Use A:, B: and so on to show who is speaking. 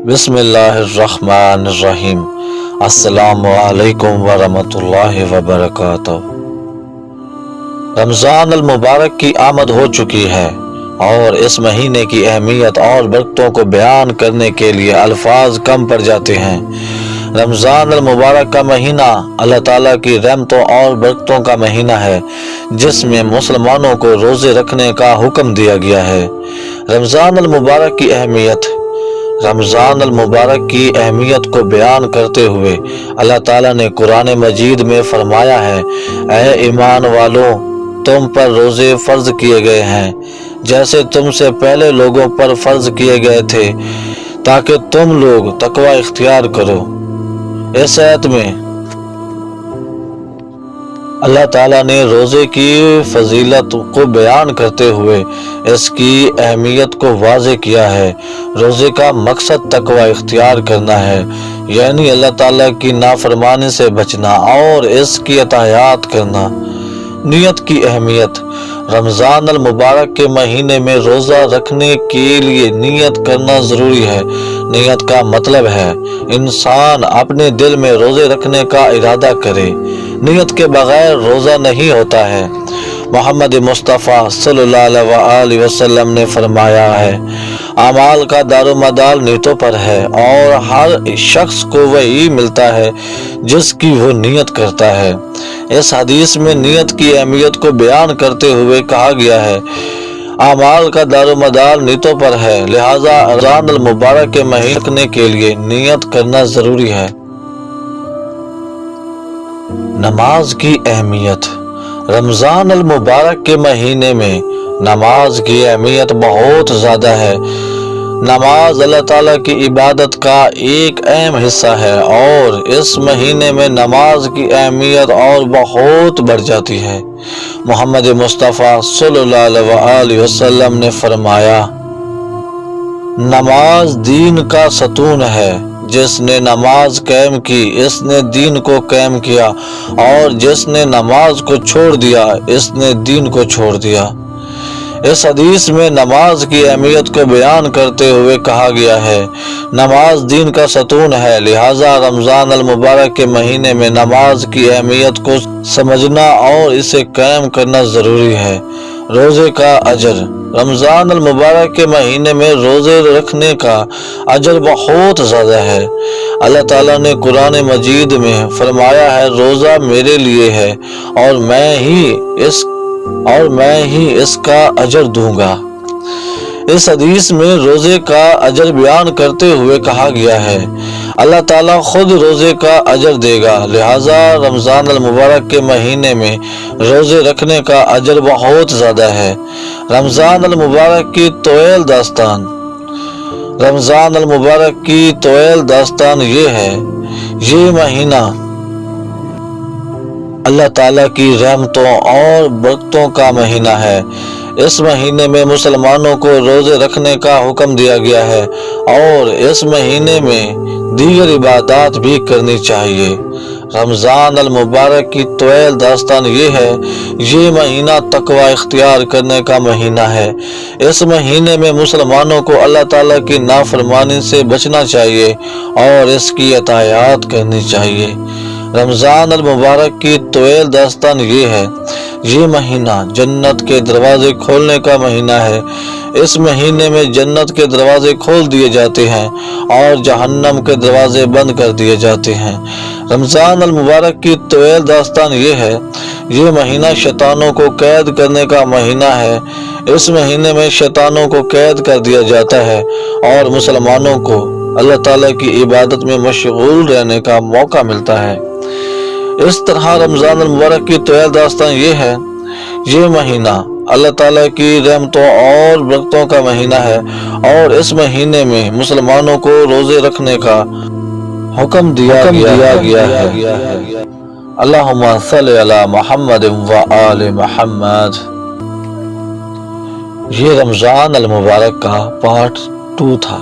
A: बिस्मिल्लाहिर्रहमानिर्रहीम। अस्सलामु अलैकुम वरहमतुल्लाहि वबरकातुहू। रमज़ान अल मुबारक की आमद हो चुकी है और इस महीने की अहमियत और बरकतों को बयान करने के लिए अल्फाज कम पड़ जाते हैं। रमज़ान अल मुबारक का महीना अल्लाह ताला की रहमतों और बरकतों का महीना है, जिसमें मुसलमानों को रोज़े रखने का हुक्म दिया गया है। रमज़ान अल मुबारक की अहमियत। रमज़ान अल मुबारक की अहमियत को बयान करते हुए अल्लाह ताला ने कुरान मजीद में फरमाया है, ऐ ईमान वालों, तुम पर रोज़े फ़र्ज किए गए हैं जैसे तुमसे पहले लोगों पर फ़र्ज किए गए थे, ताकि तुम लोग तकवा इख्तियार करो। इस आयत में अल्लाह ताला ने रोज़े की फजीलत को बयान करते हुए इसकी अहमियत को वाज़े किया है। रोज़े का मकसद तकवा इख्तियार करना है, यानी अल्लाह ताला की नाफरमानी से बचना और इसकी अतायात करना। नियत की अहमियत। रमज़ान अल मुबारक के महीने में रोज़ा रखने के लिए नियत करना ज़रूरी है। नियत का मतलब है इंसान अपने दिल में रोज़े रखने का इरादा करे। नियत के बगैर रोज़ा नहीं होता है। मोहम्मद मुस्तफ़ा सल्लल्लाहु अलैहि वसल्लम ने फरमाया है, अमाल का दारोमदार नीयतों पर है और हर शख्स को वही मिलता है जिसकी वो नियत करता है। इस हदीस में नियत की अहमियत को बयान करते हुए कहा गया है, अमाल का दारोमदार नीयतों पर है, लिहाजा रमज़ान अल मुबारक के महीने रखने के लिए नियत करना ज़रूरी है। नमाज की अहमियत। रमज़ान अल मुबारक के महीने में नमाज की अहमियत बहुत ज़्यादा है। नमाज अल्लाह ताला की इबादत का एक अहम हिस्सा है और इस महीने में नमाज की अहमियत और बहुत बढ़ जाती है। मोहम्मद मुस्तफ़ा सल्लल्लाहु अलैहि वसल्लम ने फरमाया, नमाज दीन का सतून है, जिसने नमाज कायम की इसने दीन को कायम किया और जिसने नमाज को छोड़ दिया इसने दीन को छोड़ दिया। इस हदीस में नमाज की अहमियत को बयान करते हुए कहा गया है, नमाज दीन का सतून है, लिहाजा रमज़ान अल मुबारक के महीने में नमाज की अहमियत को समझना और इसे कायम करना ज़रूरी है। रोज़े का अजर। रमज़ान अल मुबारक के महीने में रोज़े रखने का अजर बहुत ज़्यादा है। अल्लाह ताला ने कुरान मजीद में फरमाया है, रोज़ा मेरे लिए है और मैं ही इसका अजर दूंगा। इस हदीस में रोज़े का अजर बयान करते हुए कहा गया है, अल्लाह ताला खुद रोज़े का अजर देगा, लिहाजा रमज़ान अल मुबारक के महीने में रोज़े रखने का अजर बहुत ज़्यादा है। रमज़ान अल मुबारक की तोयल दास्तान। रमज़ान अल मुबारक की तोयल दास्तान ये है, ये महीना अल्लाह ताला की रहमतों और बरकतों का महीना है। इस महीने में मुसलमानों को रोज़े रखने का हुक्म दिया गया है और इस महीने में दीगर इबादत भी करनी चाहिए। रमज़ान अल मुबारक की तोयल दास्तान ये है, ये महीना तकवा इख्तियार करने का महीना है। इस महीने में मुसलमानों को अल्लाह ताला की नाफरमानी से बचना चाहिए और इसकी अतायात करनी चाहिए। रमज़ान अल मुबारक की तोयल दास्तान ये है, ये महीना जन्नत के दरवाजे खोलने का महीना है। इस महीने में जन्नत के दरवाजे खोल दिए जाते हैं और जहन्नम के दरवाजे बंद कर दिए जाते हैं। रमज़ान अल मुबारक की तोयल दास्तान ये है, ये महीना शैतानों को कैद करने का महीना है। इस महीने में शैतानों को कैद कर दिया जाता है और मुसलमानों को अल्लाह ताला की इबादत में मशगूल रहने का मौका मिलता है। इस तरह रमज़ान अल मुबारक की तोयल दास्तान ये है, ये महीना अल्लाह ताला की रहमतों और बरकतों का महीना है और इस महीने में मुसलमानों को रोज़े रखने का हुक्म दिया गया है। अल्लाहुम्मा सल्ली अला मुहम्मद व आले मुहम्मद। ये रमज़ान अल मुबारक का पार्ट 2 था।